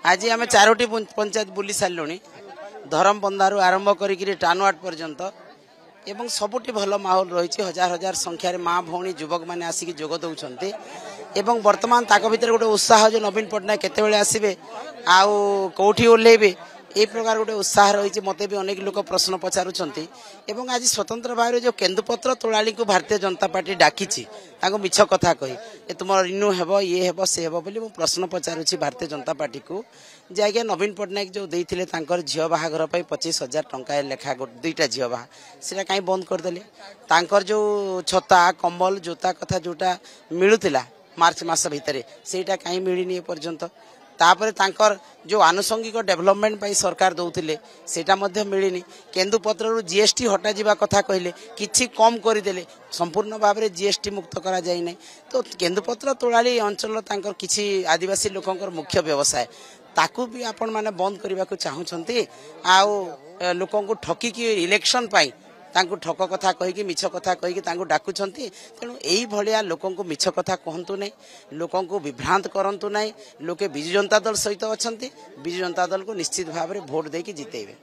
आज आम चारोटी पंचायत बुली सारू धरमबंधारू आरंभ करी टानुआट पर्यंत एवं सबुठी भल माहौल रही हजार हजार संख्यार माँ भौणी युवक मैंने आसिक जोग दौरान एवं वर्तमान ताक भर गोटे उत्साह जो नवीन पट्टनायक केतबेले आसबे आउ कौटी ओह्लैबे ये प्रकार गोटे उत्साह रही मत भी अनेक लोक प्रश्न पचारुंट एवं आज स्वतंत्र भाव जो केन्दुपत्र तोलाली को भारतीय जनता पार्टी डाकी मिछ कथा कही तुम रिन्यू हेब ये हेब से हेब बोली प्रश्न पचारुची भारतीय जनता पार्टी को जे आज्ञा नवीन पट्टनायक जो देते झील बाहागर 25,000 टंका लेखा दुईटा झील बाहा से कहीं बंद करदे जो छता कंबल जोता कथा जोटा मिलूला मार्च मास भितर सेटा कहीं मिलनी एपर्यंत तापर तांकर जो आनुषंगिक डेवलपमेंट पाई सरकार दौले सेटा मध्य मिलनी केन्दुपत्र जीएसटी हटा जावा कथा कहले किछि कम करदेले संपूर्ण भाव में जीएसटी मुक्त करा जाय नै तो केन्दुपत्र तोलाली अंचल तांकर किछि आदिवासी लोकंकर मुख्य व्यवसाय ताकू भी आपण माने बंद करने को चाहूँगी आउ लोक ठकिकी इलेक्शन पाई तांकु ठक कथा कहीकि मिछ कथा कहीकि तांकु डाकुछंती तेणु एई भलिया लोकंकु मिछ कथा कहंतु नै लोकंकु विभ्रांत करंतु नै लोके बिजु जनता दल सहित अछंती बिजु जनता दल को निश्चित भाव में भोट देकी जितेबे।